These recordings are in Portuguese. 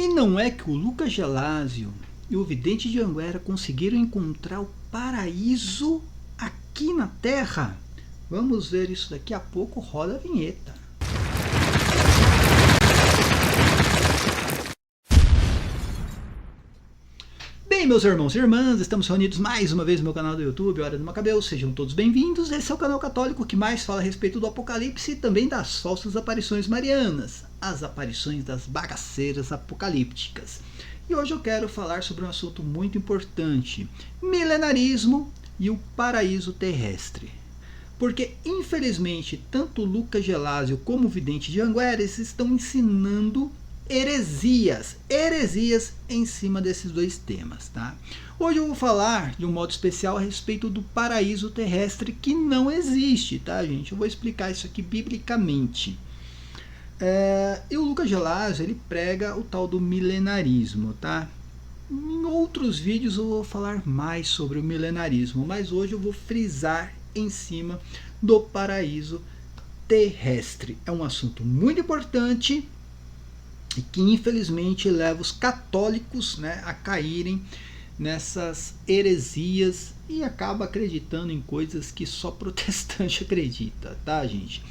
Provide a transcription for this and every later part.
E não é que o Lucas Gelásio e o vidente de Anguera conseguiram encontrar o paraíso aqui na Terra? Vamos ver isso daqui a pouco, roda a vinheta. Bem, meus irmãos e irmãs, estamos reunidos mais uma vez no meu canal do YouTube, Hora do Macabeu. Sejam todos bem-vindos. Esse é o canal católico que mais fala a respeito do Apocalipse e também das falsas aparições marianas, as aparições das bagaceiras apocalípticas. E hoje eu quero falar sobre um assunto muito importante: milenarismo e o paraíso terrestre. Porque, infelizmente, tanto Lucas Gelásio como o vidente de Anguera estão ensinando heresias em cima desses dois temas, tá? Hoje eu vou falar de um modo especial a respeito do paraíso terrestre que não existe, tá, gente? Eu vou explicar isso aqui biblicamente. E o Lucas Gelásio, ele prega o tal do milenarismo, tá? Em outros vídeos eu vou falar mais sobre o milenarismo, mas hoje eu vou frisar em cima do paraíso terrestre. É um assunto muito importante e que infelizmente leva os católicos, né, a caírem nessas heresias e acaba acreditando em coisas que só protestante acredita, tá, gente?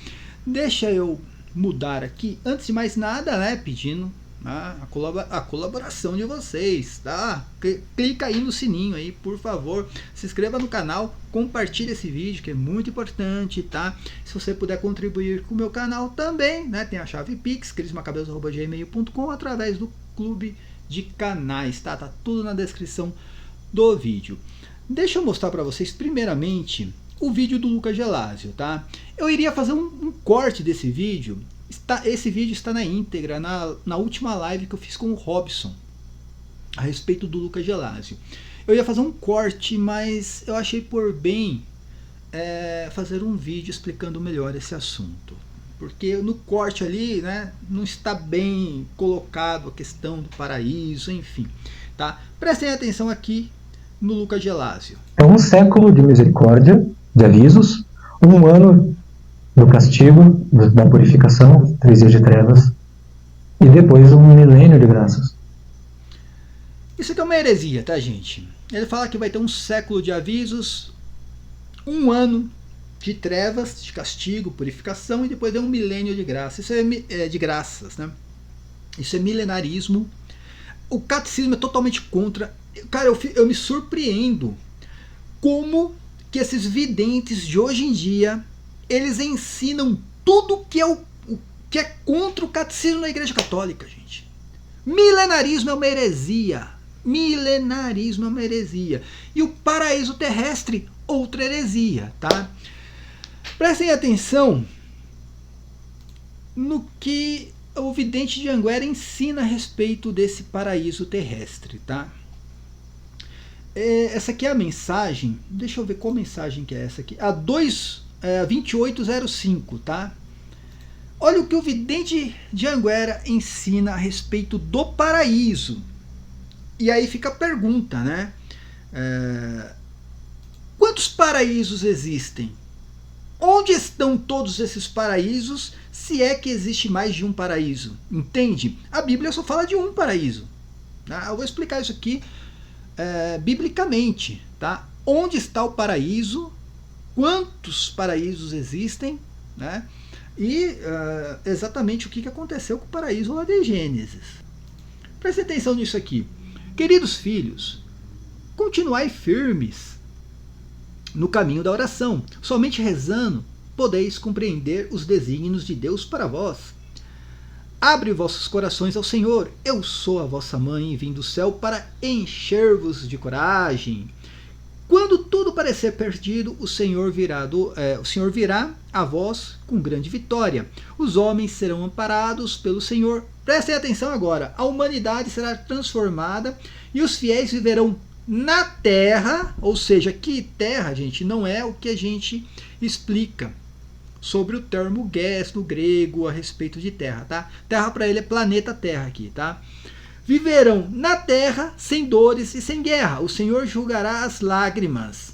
Deixa eu mudar aqui, antes de mais nada, né, pedindo a colaboração de vocês, tá? Clica aí no sininho aí, por favor, se inscreva no canal, compartilhe esse vídeo que é muito importante, tá? Se você puder contribuir com o meu canal também, né, tem a chave Pix, crismacabelos@gmail.com, através do clube de canais, tá? Tá tudo na descrição do vídeo. Deixa eu mostrar para vocês primeiramente o vídeo do Lucas Gelásio, tá? Eu iria fazer um corte desse vídeo. Esse vídeo está na íntegra na última live que eu fiz com o Robson a respeito do Lucas Gelásio. Eu ia fazer um corte, mas eu achei por bem fazer um vídeo explicando melhor esse assunto, porque no corte ali, né, não está bem colocado a questão do paraíso, enfim, tá? Prestem atenção aqui no Lucas Gelásio. É um século de misericórdia, de avisos, um ano do castigo, da purificação, 3 dias de trevas, e depois um milênio de graças. Isso aqui é uma heresia, tá, gente? Ele fala que vai ter um século de avisos, um ano de trevas, de castigo, purificação, e depois um milênio de graça. Isso é de graças, né? Isso é milenarismo. O catecismo é totalmente contra. Cara, eu me surpreendo como que esses videntes de hoje em dia, eles ensinam tudo que é contra o catecismo da Igreja Católica, gente. Milenarismo é uma heresia. Milenarismo é uma heresia. E o paraíso terrestre, outra heresia, tá? Prestem atenção no que o vidente de Anguera ensina a respeito desse paraíso terrestre, tá? Essa aqui é a mensagem. Deixa eu ver qual mensagem que é essa aqui. A 2805, tá? Olha o que o vidente de Anguera ensina a respeito do paraíso. E aí fica a pergunta, né? Quantos paraísos existem? Onde estão todos esses paraísos, se é que existe mais de um paraíso? Entende? A Bíblia só fala de um paraíso. Tá? Eu vou explicar isso aqui biblicamente, tá? Onde está o paraíso? Quantos paraísos existem, né? E exatamente o que aconteceu com o paraíso lá de Gênesis. Preste atenção nisso aqui. Queridos filhos, continuai firmes no caminho da oração. Somente rezando podeis compreender os desígnios de Deus para vós. Abre vossos corações ao Senhor. Eu sou a vossa mãe e vim do céu para encher-vos de coragem. Quando tudo parecer perdido, o Senhor virá a vós com grande vitória. Os homens serão amparados pelo Senhor. Prestem atenção agora. A humanidade será transformada e os fiéis viverão na terra. Ou seja, que terra, gente, não é o que a gente explica sobre o termo gés no grego a respeito de terra, tá? Terra para ele é planeta Terra aqui, tá? Viverão na terra sem dores e sem guerra. O Senhor julgará as lágrimas.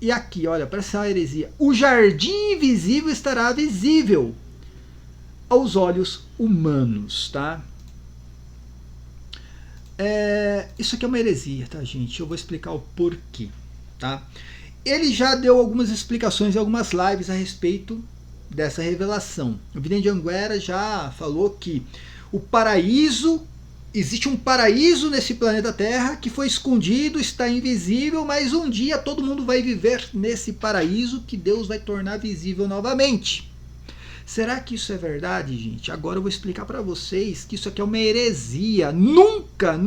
E aqui, olha, parece uma heresia. O jardim invisível estará visível aos olhos humanos, tá? Isso aqui é uma heresia, tá, gente? Eu vou explicar o porquê, tá? Ele já deu algumas explicações em algumas lives a respeito dessa revelação. O Vidente de Anguera já falou que o paraíso, existe um paraíso nesse planeta Terra que foi escondido, está invisível, mas um dia todo mundo vai viver nesse paraíso que Deus vai tornar visível novamente. Será que isso é verdade, gente? Agora eu vou explicar para vocês que isso aqui é uma heresia. Nunca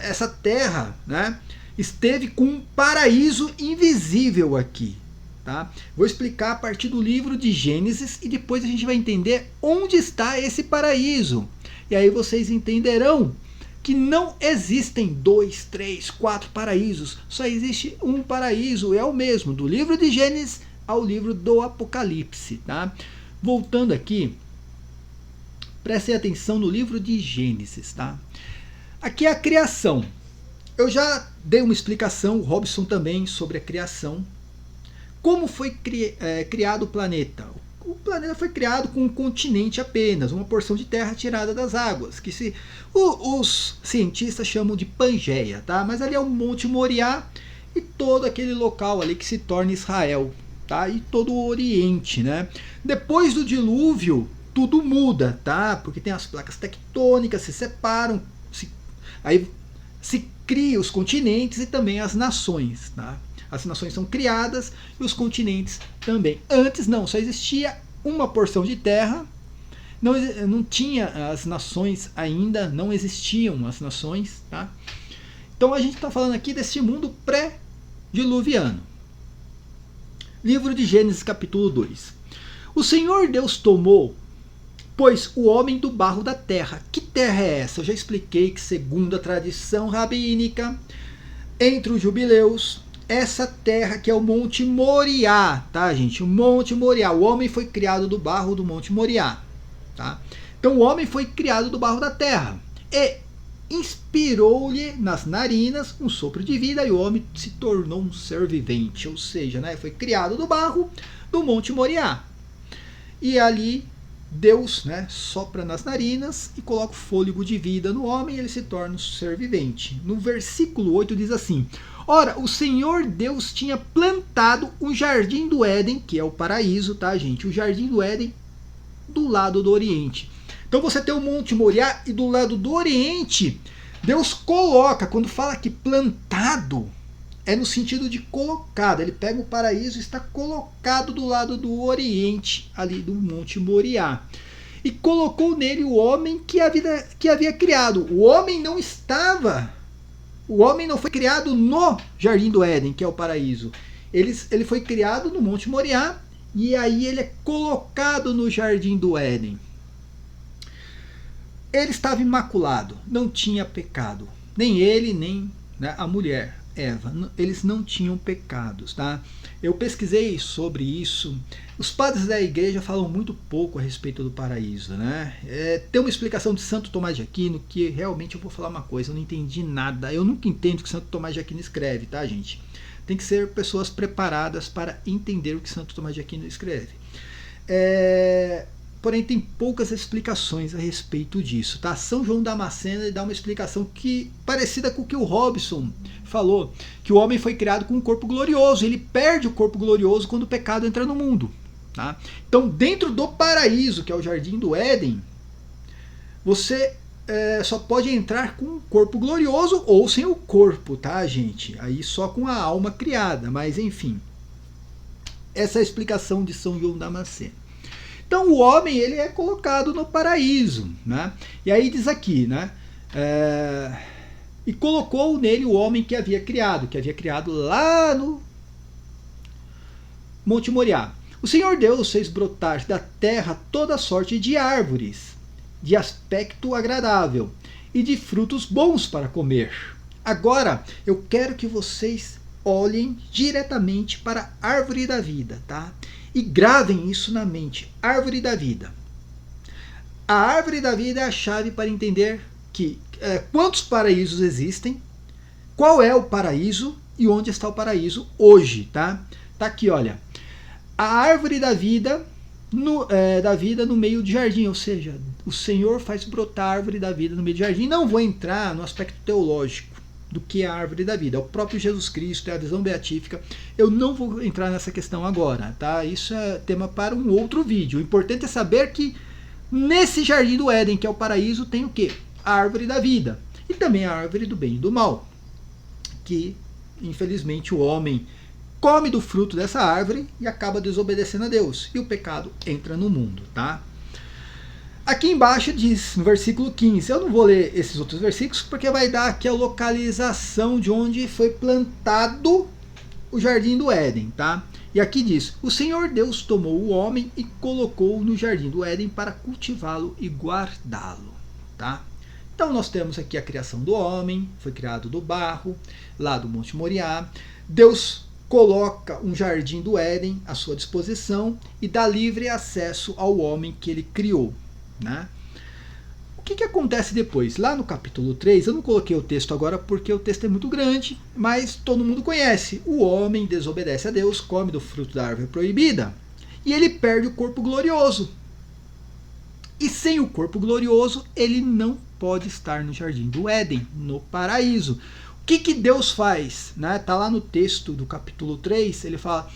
essa Terra, né, esteve com um paraíso invisível aqui. Tá? Vou explicar a partir do livro de Gênesis e depois a gente vai entender onde está esse paraíso. E aí vocês entenderão que não existem 2, 3, 4 paraísos. Só existe um paraíso, é o mesmo, do livro de Gênesis ao livro do Apocalipse. Tá? Voltando aqui, prestem atenção no livro de Gênesis. Tá? Aqui é a criação. Eu já dei uma explicação, o Robson também, sobre a criação. Como foi criado o planeta? O planeta foi criado com um continente apenas, uma porção de terra tirada das águas, que os cientistas chamam de Pangeia, tá? Mas ali é o Monte Moriá e todo aquele local ali que se torna Israel, tá? E todo o Oriente, né? Depois do dilúvio, tudo muda, tá? Porque tem as placas tectônicas, se separam, aí se cria os continentes e também as nações, tá? As nações são criadas e os continentes também. Antes não, só existia uma porção de terra, não tinha as nações ainda, não existiam as nações. Tá? Então a gente está falando aqui desse mundo pré-diluviano. Livro de Gênesis, capítulo 2. O Senhor Deus tomou, pois, o homem do barro da terra. Que terra é essa? Eu já expliquei que, segundo a tradição rabínica, entre os jubileus, essa terra que é o Monte Moriá, tá, gente? O Monte Moriá. O homem foi criado do barro do Monte Moriá, tá? Então o homem foi criado do barro da terra e inspirou-lhe nas narinas um sopro de vida e o homem se tornou um ser vivente, ou seja, né, foi criado do barro do Monte Moriá. E ali Deus, né, sopra nas narinas e coloca o fôlego de vida no homem e ele se torna um ser vivente. No versículo 8 diz assim: ora, o Senhor Deus tinha plantado um jardim do Éden, que é o paraíso, tá, gente? O jardim do Éden do lado do Oriente. Então você tem o Monte Moriá e do lado do Oriente, Deus coloca, quando fala que plantado, é no sentido de colocado. Ele pega o paraíso e está colocado do lado do Oriente, ali do Monte Moriá. E colocou nele o homem que havia criado. O homem não foi criado no Jardim do Éden, que é o paraíso. Ele foi criado no Monte Moriá e aí ele é colocado no Jardim do Éden. Ele estava imaculado, não tinha pecado. Nem ele, nem, né, a mulher, Eva. Eles não tinham pecados, tá? Eu pesquisei sobre isso. Os padres da igreja falam muito pouco a respeito do paraíso, né? Tem uma explicação de Santo Tomás de Aquino que realmente eu vou falar uma coisa, eu não entendi nada. Eu nunca entendo o que Santo Tomás de Aquino escreve, tá, gente? Tem que ser pessoas preparadas para entender o que Santo Tomás de Aquino escreve. Porém, tem poucas explicações a respeito disso, tá? São João Damasceno dá uma explicação parecida com o que o Robson falou, que o homem foi criado com um corpo glorioso, ele perde o corpo glorioso quando o pecado entra no mundo, tá? Então, dentro do paraíso, que é o Jardim do Éden, você só pode entrar com um corpo glorioso ou sem o corpo, tá, gente? Aí só com a alma criada, mas enfim. Essa é a explicação de São João Damasceno. Então o homem ele é colocado no paraíso, né? E aí diz aqui, né? E colocou nele o homem que havia criado lá no Monte Moriá. O Senhor Deus fez brotar da terra toda sorte de árvores, de aspecto agradável e de frutos bons para comer. Agora eu quero que vocês olhem diretamente para a árvore da vida, tá? E gravem isso na mente, árvore da vida. A árvore da vida é a chave para entender quantos paraísos existem, qual é o paraíso e onde está o paraíso hoje, tá? Tá aqui, olha. A árvore da vida no meio de jardim, ou seja, o Senhor faz brotar a árvore da vida no meio do jardim. Não vou entrar no aspecto teológico do que é a árvore da vida. É o próprio Jesus Cristo, é a visão beatífica. Eu não vou entrar nessa questão agora, tá? Isso é tema para um outro vídeo. O importante é saber que nesse jardim do Éden, que é o paraíso, tem o quê? A árvore da vida. E também a árvore do bem e do mal. Que, infelizmente, o homem come do fruto dessa árvore e acaba desobedecendo a Deus. E o pecado entra no mundo, tá? Aqui embaixo diz, no versículo 15, eu não vou ler esses outros versículos, porque vai dar aqui a localização de onde foi plantado o jardim do Éden, tá? E aqui diz, o Senhor Deus tomou o homem e colocou-o no jardim do Éden para cultivá-lo e guardá-lo, tá? Então nós temos aqui a criação do homem, foi criado do barro, lá do Monte Moriá. Deus coloca um jardim do Éden à sua disposição e dá livre acesso ao homem que ele criou, né? O que acontece depois? Lá no capítulo 3, eu não coloquei o texto agora porque o texto é muito grande, mas todo mundo conhece. O homem desobedece a Deus, come do fruto da árvore proibida e ele perde o corpo glorioso. E sem o corpo glorioso, ele não pode estar no jardim do Éden, no paraíso. O que Deus faz? Né? Tá lá no texto do capítulo 3, ele fala,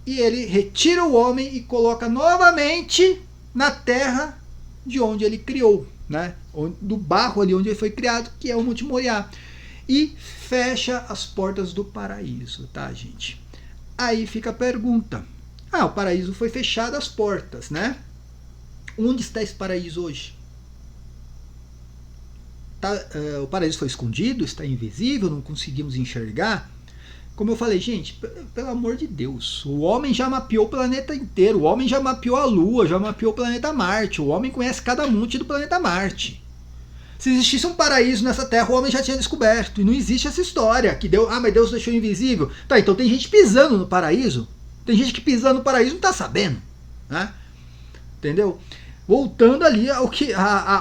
e ele retira o homem e coloca novamente na terra de onde ele criou, né? Do barro ali onde ele foi criado, que é o Monte Moriá. E fecha as portas do paraíso, tá, gente? Aí fica a pergunta. O paraíso foi fechado as portas, né? Onde está esse paraíso hoje? O paraíso foi escondido, está invisível, não conseguimos enxergar. Como eu falei, gente, pelo amor de Deus, o homem já mapeou o planeta inteiro, o homem já mapeou a Lua, já mapeou o planeta Marte, o homem conhece cada monte do planeta Marte. Se existisse um paraíso nessa Terra, o homem já tinha descoberto, e não existe essa história, que Deus, mas Deus deixou invisível. Tá, então tem gente pisando no paraíso, tem gente que pisando no paraíso não está sabendo, né? Entendeu? Voltando ali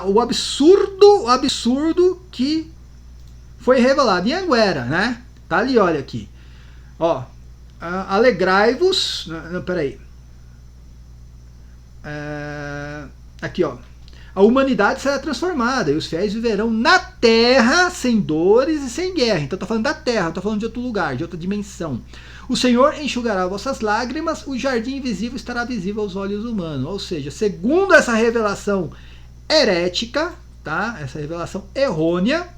o absurdo que foi revelado em Anguera, né? Tá ali, olha aqui. Ó, alegrai-vos. Não, peraí. Aqui, ó. A humanidade será transformada e os fiéis viverão na terra sem dores e sem guerra. Então tá falando da terra, tá falando de outro lugar, de outra dimensão. O Senhor enxugará vossas lágrimas, o jardim invisível estará visível aos olhos humanos. Ou seja, segundo essa revelação herética, tá? Essa revelação errônea,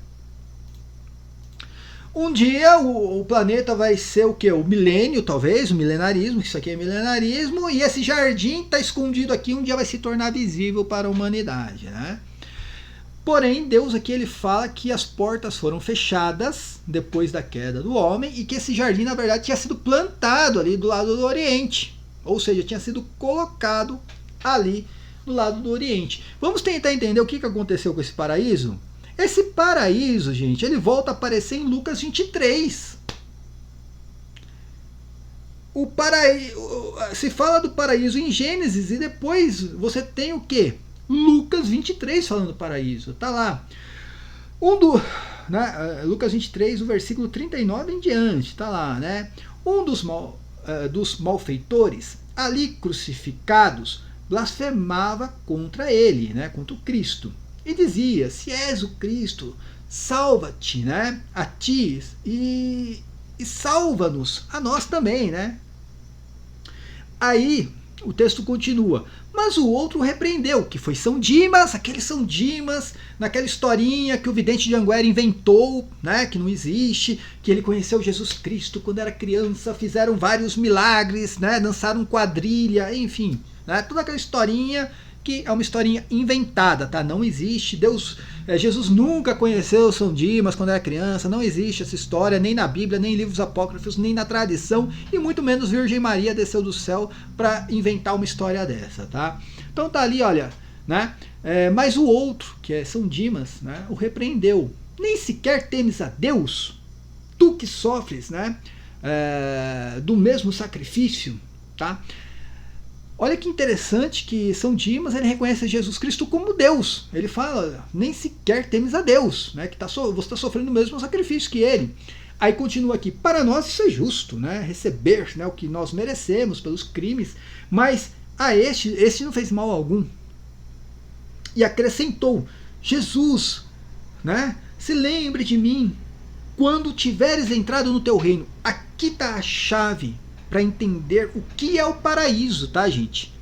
um dia o planeta vai ser o quê? O milênio, talvez, o milenarismo, isso aqui é milenarismo, e esse jardim está escondido aqui, um dia vai se tornar visível para a humanidade, né? Porém, Deus aqui ele fala que as portas foram fechadas depois da queda do homem e que esse jardim, na verdade, tinha sido plantado ali do lado do Oriente. Ou seja, tinha sido colocado ali do lado do Oriente. Vamos tentar entender o que aconteceu com esse paraíso? Esse paraíso, gente, ele volta a aparecer em Lucas 23. Se fala do paraíso em Gênesis e depois você tem o quê? Lucas 23 falando do paraíso, tá lá. Lucas 23, o versículo 39 em diante, tá lá, né? Um dos malfeitores, ali crucificados, blasfemava contra ele, né? Contra o Cristo. E dizia, se és o Cristo, salva-te, né? A ti e salva-nos, a nós também, né? Aí o texto continua. Mas o outro repreendeu, que foi São Dimas, aquele São Dimas, naquela historinha que o vidente de Anguera inventou, né, que não existe, que ele conheceu Jesus Cristo quando era criança, fizeram vários milagres, né, dançaram quadrilha, enfim, né, toda aquela historinha que é uma historinha inventada, tá? Não existe. Jesus nunca conheceu São Dimas quando era criança, não existe essa história, nem na Bíblia, nem em livros apócrifos, nem na tradição, e muito menos Virgem Maria desceu do céu para inventar uma história dessa, tá? Então tá ali, olha, né? Mas o outro, que é São Dimas, né, o repreendeu. Nem sequer temes a Deus, tu que sofres, né, do mesmo sacrifício, tá? Olha que interessante que São Dimas ele reconhece Jesus Cristo como Deus. Ele fala, nem sequer temes a Deus, né, que você está sofrendo o mesmo sacrifício que ele. Aí continua aqui, para nós isso é justo, né, receber, né, o que nós merecemos pelos crimes, mas a este não fez mal algum. E acrescentou: Jesus, né? Se lembre de mim quando tiveres entrado no teu reino. Aqui está a chave para entender o que é o paraíso, tá, gente?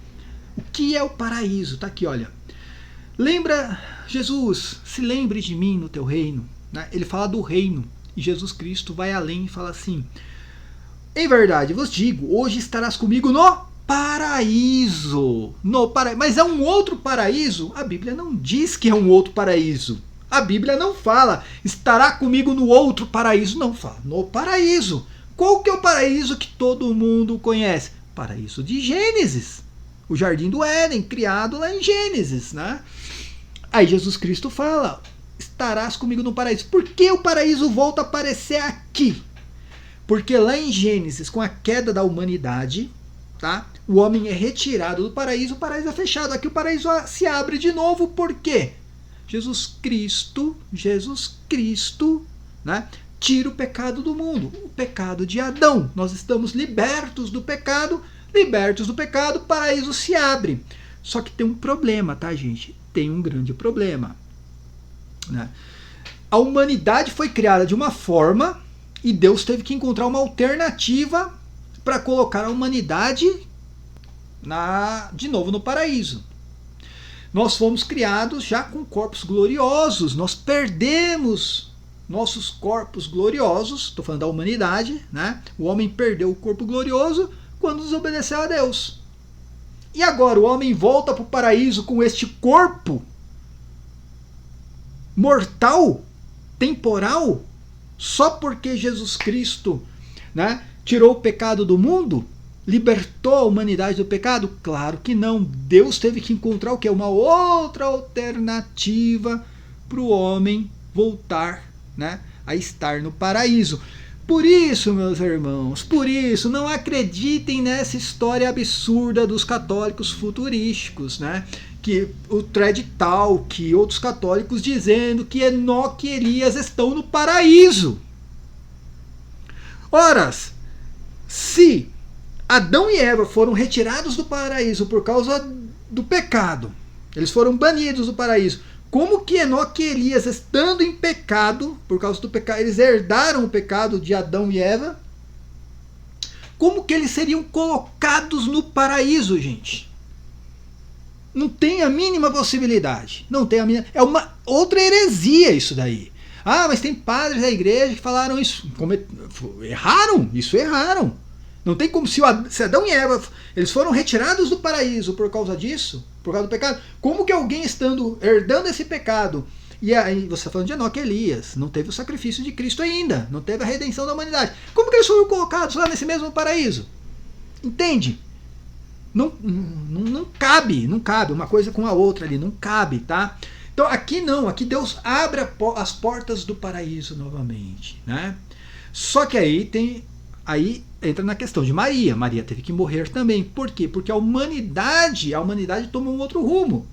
O que é o paraíso? Tá aqui, olha. Lembra, Jesus, se lembre de mim no teu reino. Né? Ele fala do reino. E Jesus Cristo vai além e fala assim: em verdade vos digo, hoje estarás comigo no paraíso. Mas é um outro paraíso? A Bíblia não diz que é um outro paraíso. A Bíblia não fala, estará comigo no outro paraíso. Não, fala no paraíso. Qual que é o paraíso que todo mundo conhece? Paraíso de Gênesis. O jardim do Éden, criado lá em Gênesis, né? Aí Jesus Cristo fala: estarás comigo no paraíso. Por que o paraíso volta a aparecer aqui? Porque lá em Gênesis, com a queda da humanidade, tá? O homem é retirado do paraíso, o paraíso é fechado. Aqui o paraíso se abre de novo. Por quê? Jesus Cristo, né, tira o pecado do mundo, o pecado de Adão. Nós estamos libertos do pecado, o paraíso se abre. Só que tem um problema, tá, gente? Tem um grande problema. Né? A humanidade foi criada de uma forma e Deus teve que encontrar uma alternativa para colocar a humanidade de novo no paraíso. Nós fomos criados já com corpos gloriosos, nós perdemos nossos corpos gloriosos, estou falando da humanidade, né? O homem perdeu o corpo glorioso quando desobedeceu a Deus. E agora o homem volta para o paraíso com este corpo mortal, temporal, só porque Jesus Cristo, né, tirou o pecado do mundo? Libertou a humanidade do pecado? Claro que não. Deus teve que encontrar o quê? Uma outra alternativa para o homem voltar, né, a estar no paraíso. Por isso, meus irmãos, não acreditem nessa história absurda dos católicos futurísticos, né? Que o Thread Talk, outros católicos dizendo que Enoque e Elias estão no paraíso. Ora, se Adão e Eva foram retirados do paraíso por causa do pecado, eles foram banidos do paraíso, como que Enoque e Elias, estando em pecado, por causa do pecado, eles herdaram o pecado de Adão e Eva, como que eles seriam colocados no paraíso, gente? Não tem a mínima possibilidade. Não tem a mínima. É uma outra heresia isso daí. Ah, mas tem padres da igreja que falaram isso. Erraram? Isso erraram. Não tem como, se Adão e Eva eles foram retirados do paraíso por causa disso, por causa do pecado, como que alguém herdando esse pecado, e aí você está falando de Enoque e Elias, não teve o sacrifício de Cristo ainda, não teve a redenção da humanidade, como que eles foram colocados lá nesse mesmo paraíso? Entende? Não cabe uma coisa com a outra ali, não cabe, tá? Então aqui não, aqui Deus abre as portas do paraíso novamente, né? Só que aí entra na questão de Maria. Maria teve que morrer também. Por quê? Porque a humanidade toma um outro rumo.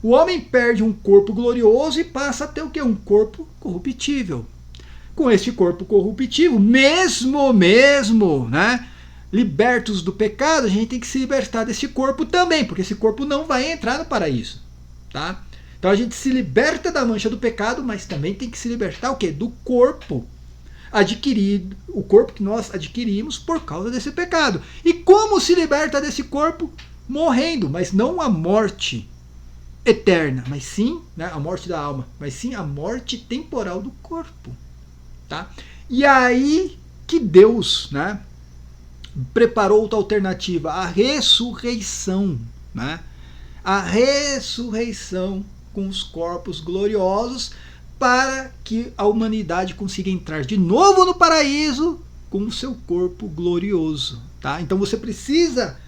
O homem perde um corpo glorioso e passa a ter o quê? Um corpo corruptível. Com esse corpo corruptível, mesmo, né? Libertos do pecado, a gente tem que se libertar desse corpo também, porque esse corpo não vai entrar no paraíso, tá? Então a gente se liberta da mancha do pecado, mas também tem que se libertar o quê? Do corpo adquirido, o corpo que nós adquirimos por causa desse pecado. E como se liberta desse corpo? Morrendo, mas não a morte eterna, mas sim, né, a morte da alma, mas sim a morte temporal do corpo, tá? E aí que Deus, né, preparou outra alternativa, a ressurreição, né? A ressurreição com os corpos gloriosos, para que a humanidade consiga entrar de novo no paraíso com o seu corpo glorioso, tá? Então você precisa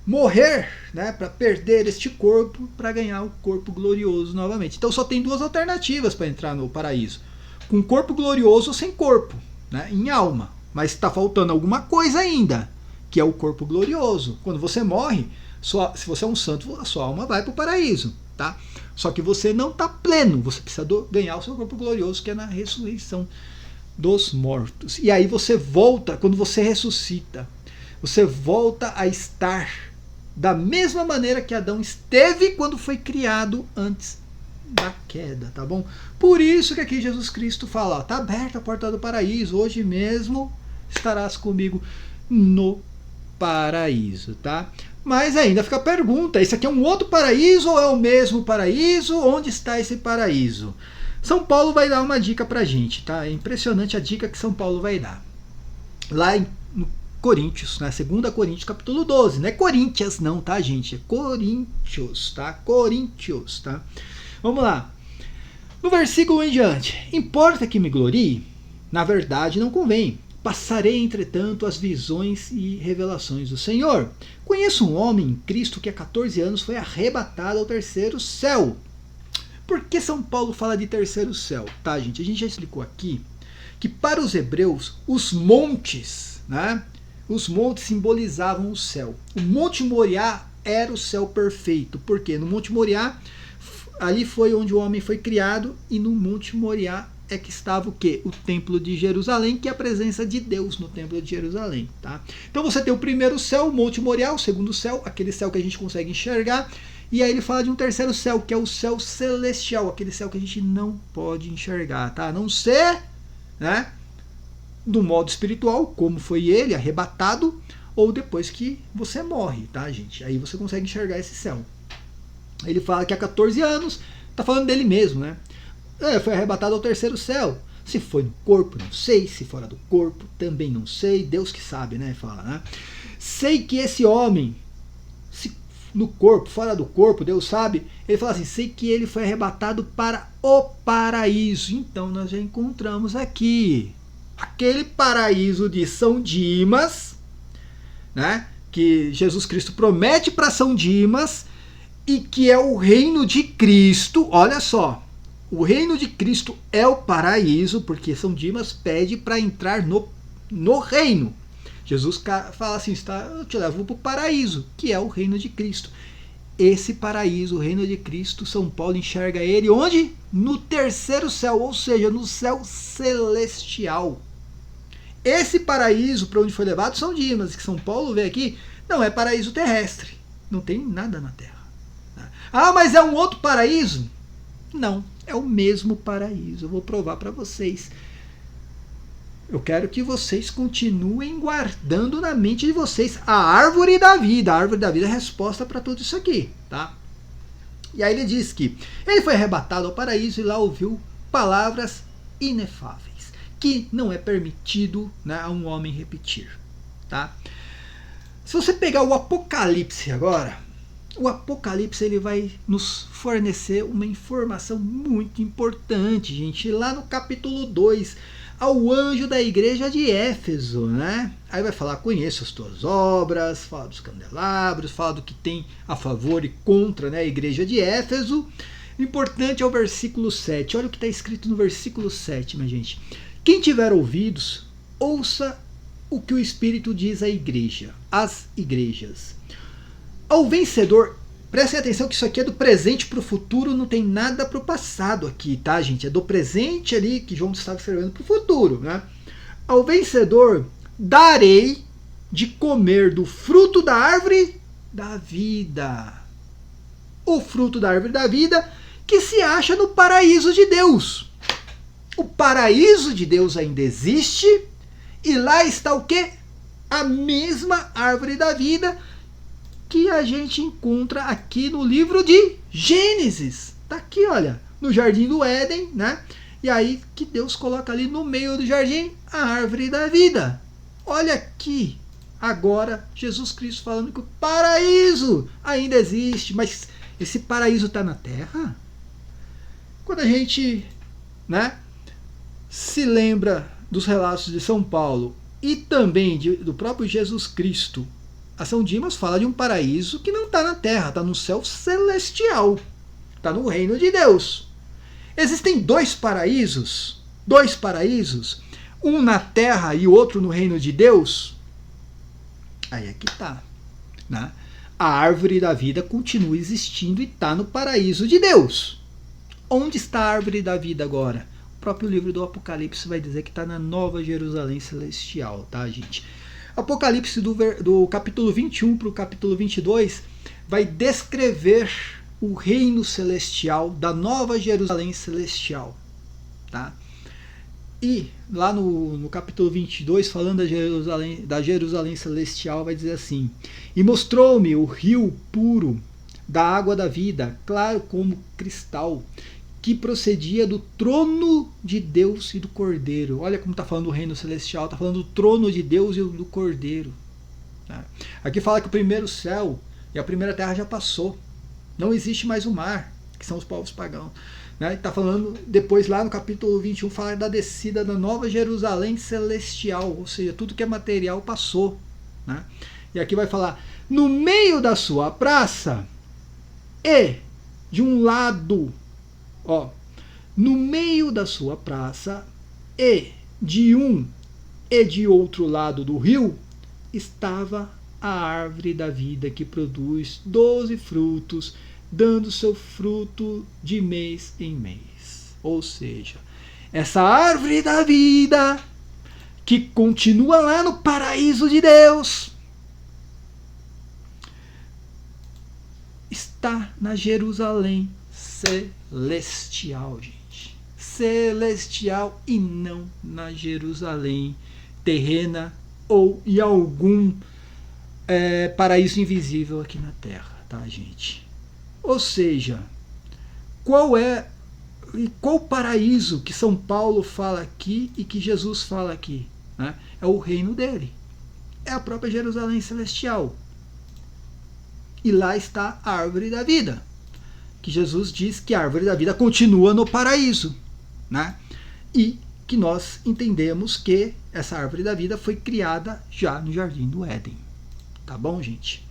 morrer, né, para perder este corpo, para ganhar o corpo glorioso novamente. Então só tem duas alternativas para entrar no paraíso: com corpo glorioso ou sem corpo, né, em alma. Mas está faltando alguma coisa ainda, que é o corpo glorioso. Quando você morre, se você é um santo, a sua alma vai para o paraíso, tá? Só que você não está pleno, você precisa ganhar o seu corpo glorioso, que é na ressurreição dos mortos. E aí você volta, quando você ressuscita, você volta a estar da mesma maneira que Adão esteve quando foi criado antes da queda, tá bom? Por isso que aqui Jesus Cristo fala, ó, tá aberta a porta do paraíso, hoje mesmo estarás comigo no paraíso, tá? Mas ainda fica a pergunta, esse aqui é um outro paraíso ou é o mesmo paraíso? Onde está esse paraíso? São Paulo vai dar uma dica pra gente, tá? É impressionante a dica que São Paulo vai dar. Lá em Coríntios, né? 2 Coríntios capítulo 12, não é Coríntias não, tá, gente? É Coríntios, tá? Coríntios, tá? Vamos lá. No versículo 1 em diante. Importa que me glorie? Na verdade não convém. Passarei, entretanto, as visões e revelações do Senhor. Conheço um homem em Cristo que há 14 anos foi arrebatado ao terceiro céu. Por que São Paulo fala de terceiro céu? Tá, gente? A gente já explicou aqui que para os hebreus, os montes, né? Os montes simbolizavam o céu. O Monte Moriá era o céu perfeito. Por quê? No Monte Moriá, ali foi onde o homem foi criado, e no Monte Moriá é que estava o quê? O Templo de Jerusalém, que é a presença de Deus no Templo de Jerusalém, tá? Então você tem o primeiro céu, o Monte Moriá, o segundo céu, aquele céu que a gente consegue enxergar, e aí ele fala de um terceiro céu, que é o céu celestial, aquele céu que a gente não pode enxergar, tá? A não ser, né, do modo espiritual, como foi ele, arrebatado, ou depois que você morre, tá, gente? Aí você consegue enxergar esse céu. Ele fala que há 14 anos, tá falando dele mesmo, né? Foi arrebatado ao terceiro céu. Se foi no corpo, não sei. Se fora do corpo, também não sei. Deus que sabe, né? Fala, né? Sei que esse homem, se no corpo, fora do corpo, Deus sabe. Ele fala assim, sei que ele foi arrebatado para o paraíso. Então nós já encontramos aqui aquele paraíso de São Dimas, né? Que Jesus Cristo promete para São Dimas, e que é o reino de Cristo. Olha só, o reino de Cristo é o paraíso, porque São Dimas pede para entrar no reino. Jesus fala assim, eu te levo para o paraíso, que é o reino de Cristo. Esse paraíso, o reino de Cristo, São Paulo enxerga ele onde? No terceiro céu, ou seja, no céu celestial. Esse paraíso para onde foi levado São Dimas, que São Paulo vê aqui, não é paraíso terrestre. Não tem nada na terra. Ah, mas é um outro paraíso? Não, é o mesmo paraíso. Eu vou provar para vocês. Eu quero que vocês continuem guardando na mente de vocês a árvore da vida. A árvore da vida é a resposta para tudo isso aqui, tá? E aí ele diz que ele foi arrebatado ao paraíso e lá ouviu palavras inefáveis, que não é permitido, né, a um homem repetir, tá? Se você pegar o Apocalipse agora, o Apocalipse ele vai nos fornecer uma informação muito importante, gente. Lá no capítulo 2, ao anjo da igreja de Éfeso, né? Aí vai falar, conheço as tuas obras, fala dos candelabros, fala do que tem a favor e contra, né, a igreja de Éfeso. O importante é o versículo 7. Olha o que está escrito no versículo 7, minha gente. Quem tiver ouvidos, ouça o que o Espírito diz à igreja, às igrejas. Ao vencedor, prestem atenção que isso aqui é do presente para o futuro, não tem nada para o passado aqui, tá, gente? É do presente ali que João estava escrevendo para o futuro, né? Ao vencedor, darei de comer do fruto da árvore da vida. O fruto da árvore da vida que se acha no paraíso de Deus. O paraíso de Deus ainda existe e lá está o quê? A mesma árvore da vida que a gente encontra aqui no livro de Gênesis. Tá aqui, olha, no jardim do Éden, né? E aí que Deus coloca ali no meio do jardim a árvore da vida. Olha aqui, agora Jesus Cristo falando que o paraíso ainda existe, mas esse paraíso está na terra? Quando a gente, né, se lembra dos relatos de São Paulo e também do próprio Jesus Cristo, a São Dimas fala de um paraíso que não está na terra, está no céu celestial, está no reino de Deus. Existem dois paraísos, um na terra e o outro no reino de Deus. Aí é que está, né? A árvore da vida continua existindo e está no paraíso de Deus. Onde está a árvore da vida agora? O próprio livro do Apocalipse vai dizer que está na Nova Jerusalém Celestial, tá, gente? Apocalipse do capítulo 21 para o capítulo 22 vai descrever o reino celestial da Nova Jerusalém celestial. Tá? E lá no capítulo 22, falando da Jerusalém celestial, vai dizer assim: e mostrou-me o rio puro da água da vida, claro como cristal, que procedia do trono de Deus e do Cordeiro. Olha como está falando do reino celestial, está falando do trono de Deus e do Cordeiro. Tá? Aqui fala que o primeiro céu e a primeira terra já passou. Não existe mais o mar, que são os povos pagãos. Está falando depois lá no capítulo 21, fala da descida da Nova Jerusalém celestial, ou seja, tudo que é material passou. Né? E aqui vai falar, no meio da sua praça e de um lado, ó, no meio da sua praça e de outro lado do rio estava a árvore da vida que produz 12 frutos, dando seu fruto de mês em mês. Ou seja, essa árvore da vida que continua lá no paraíso de Deus está na Jerusalém celestial, gente. Celestial e não na Jerusalém terrena ou em algum paraíso invisível aqui na Terra, tá, gente? Ou seja, qual paraíso que São Paulo fala aqui e que Jesus fala aqui? Né? É o reino dele. É a própria Jerusalém celestial. E lá está a árvore da vida. Que Jesus diz que a árvore da vida continua no paraíso. Né? E que nós entendemos que essa árvore da vida foi criada já no Jardim do Éden. Tá bom, gente?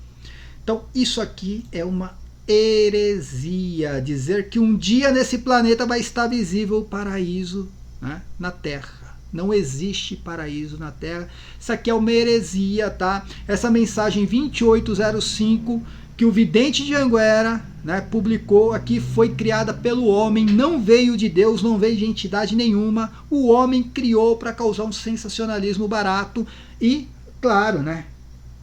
Então, isso aqui é uma heresia, dizer que um dia nesse planeta vai estar visível o paraíso, né, na Terra. Não existe paraíso na Terra. Isso aqui é uma heresia, tá? Essa mensagem 2805 que o vidente de Anguera, né, publicou aqui foi criada pelo homem, não veio de Deus, não veio de entidade nenhuma. O homem criou para causar um sensacionalismo barato e, claro, né,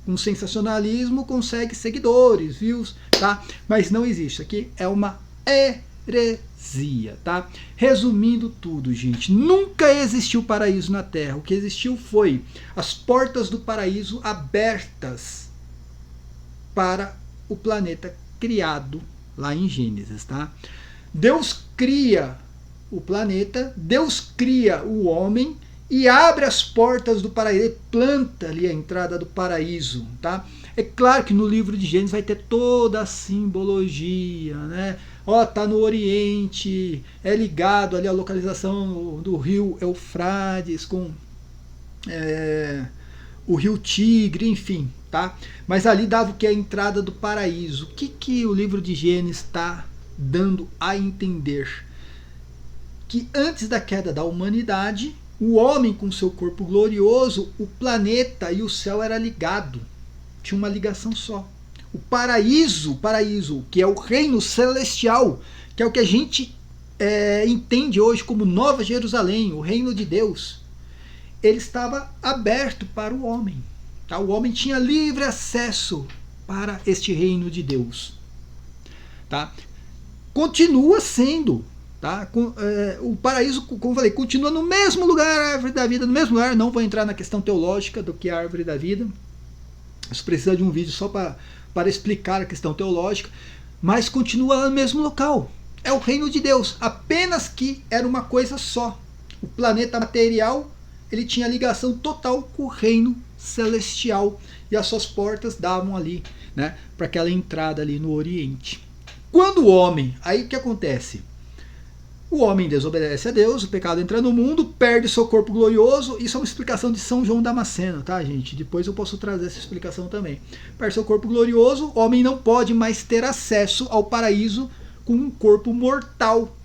um sensacionalismo consegue seguidores, views, tá? Mas não existe. Aqui é uma heresia, tá? Resumindo tudo, gente, nunca existiu paraíso na Terra. O que existiu foi as portas do paraíso abertas para o planeta criado lá em Gênesis, tá? Deus cria o planeta, Deus cria o homem e abre as portas do paraíso, ele planta ali a entrada do paraíso, tá? É claro que no livro de Gênesis vai ter toda a simbologia, né? Ó, tá no Oriente, é ligado ali à localização do rio Eufrates com o rio Tigre, enfim, tá? Mas ali dava o que é a entrada do paraíso. O que o livro de Gênesis está dando a entender? Que antes da queda da humanidade, o homem com seu corpo glorioso, o planeta e o céu era ligado. Tinha uma ligação só. O paraíso, que é o reino celestial, que é o que a gente entende hoje como Nova Jerusalém, o reino de Deus, ele estava aberto para o homem. Tá? O homem tinha livre acesso para este reino de Deus. Tá? Continua sendo. Tá? O paraíso, como eu falei, continua no mesmo lugar, a árvore da vida, no mesmo lugar. Não vou entrar na questão teológica do que é a árvore da vida. Isso precisa de um vídeo só para explicar a questão teológica. Mas continua no mesmo local. É o reino de Deus. Apenas que era uma coisa só. O planeta material, ele tinha ligação total com o reino celestial. E as suas portas davam ali, né, para aquela entrada ali no Oriente. Quando o homem, aí o que acontece? O homem desobedece a Deus, o pecado entra no mundo, perde seu corpo glorioso. Isso é uma explicação de São João Damasceno, tá, gente? Depois eu posso trazer essa explicação também. Perde seu corpo glorioso, o homem não pode mais ter acesso ao paraíso com um corpo mortal.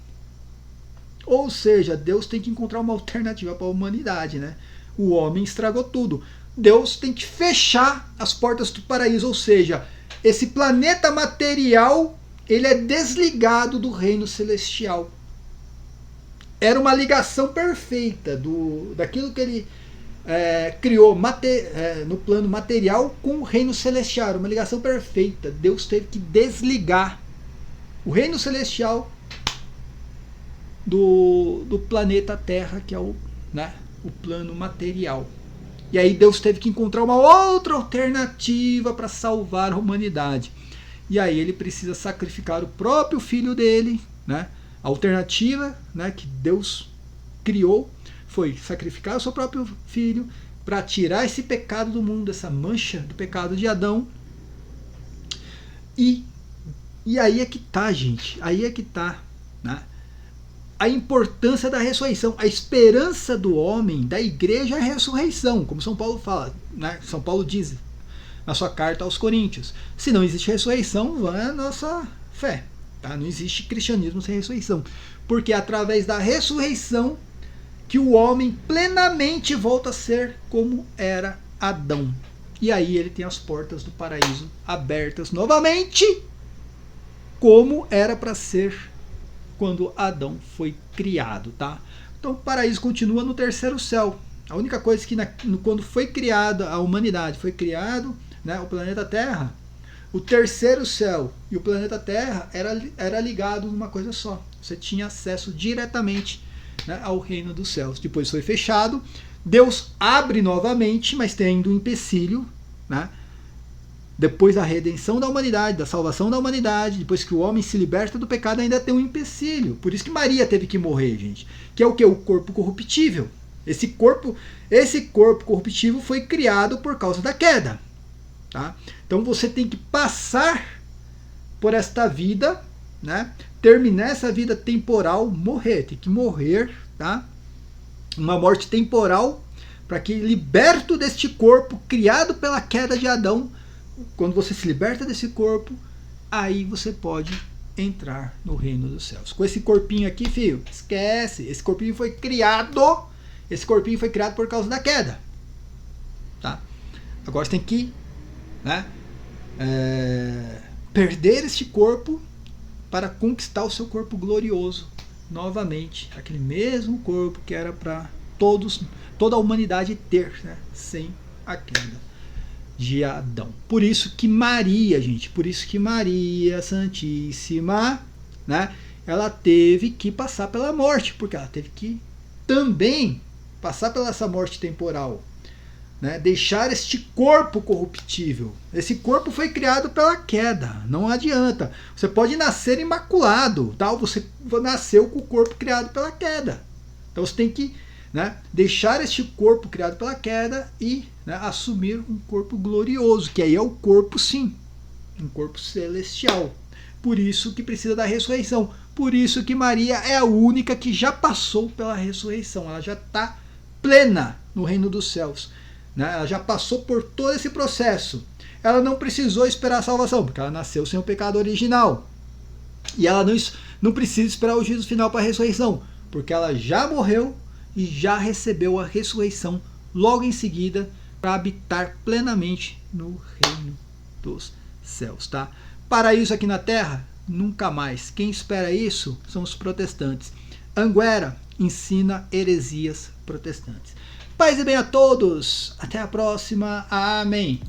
Ou seja, Deus tem que encontrar uma alternativa para a humanidade, né? O homem estragou tudo. Deus tem que fechar as portas do paraíso, ou seja, esse planeta material, ele é desligado do reino celestial. Era uma ligação perfeita daquilo que ele criou no plano material com o reino celestial, uma ligação perfeita. Deus teve que desligar o reino celestial do planeta Terra, que é o plano material. E aí Deus teve que encontrar uma outra alternativa para salvar a humanidade. E aí ele precisa sacrificar o próprio filho dele, né? A alternativa, né, que Deus criou foi sacrificar o seu próprio filho para tirar esse pecado do mundo, essa mancha do pecado de Adão. E aí é que tá, gente. Aí é que tá, né? A importância da ressurreição, a esperança do homem, da igreja é a ressurreição, como São Paulo fala, né? São Paulo diz na sua carta aos Coríntios: se não existe ressurreição, vã é a nossa fé. Tá? Não existe cristianismo sem ressurreição, porque é através da ressurreição que o homem plenamente volta a ser como era Adão. E aí ele tem as portas do paraíso abertas novamente, como era para ser quando Adão foi criado, tá? Então o paraíso continua no terceiro céu. A única coisa que quando foi criada a humanidade, foi criado, né, o planeta Terra, o terceiro céu e o planeta Terra era ligado numa coisa só. Você tinha acesso diretamente, né, ao reino dos céus. Depois foi fechado. Deus abre novamente, mas tem ainda um empecilho, né? Depois da redenção da humanidade, da salvação da humanidade, depois que o homem se liberta do pecado, ainda tem um empecilho. Por isso que Maria teve que morrer, gente. Que é o que? O corpo corruptível. Esse corpo corruptível foi criado por causa da queda. Tá? Então você tem que passar por esta vida, né? Terminar essa vida temporal, morrer. Tem que morrer, tá? Uma morte temporal, para que, liberto deste corpo criado pela queda de Adão, quando você se liberta desse corpo, aí você pode entrar no reino dos céus. Com esse corpinho aqui, filho, esquece. Esse corpinho foi criado por causa da queda. Tá? Agora você tem que, né, perder este corpo para conquistar o seu corpo glorioso novamente. Aquele mesmo corpo que era para toda a humanidade ter, né, sem a queda de Adão. Por isso que Maria, gente, Santíssima, né, ela teve que passar pela morte, porque ela teve que também passar pela essa morte temporal, né, deixar este corpo corruptível. Esse corpo foi criado pela queda, não adianta. Você pode nascer imaculado, tal, você nasceu com o corpo criado pela queda. Então você tem que, né, deixar este corpo criado pela queda e, né, assumir um corpo glorioso, que aí é o corpo, sim, um corpo celestial. Por isso que precisa da ressurreição. Por isso que Maria é a única que já passou pela ressurreição. Ela já está plena no reino dos céus, né? Ela já passou por todo esse processo. Ela não precisou esperar a salvação, porque ela nasceu sem o pecado original. E ela não precisa esperar o juízo final para a ressurreição, porque ela já morreu e já recebeu a ressurreição logo em seguida para habitar plenamente no reino dos céus, tá? Paraíso aqui na Terra? Nunca mais. Quem espera isso são os protestantes. Anguera ensina heresias protestantes. Paz e bem a todos. Até a próxima. Amém.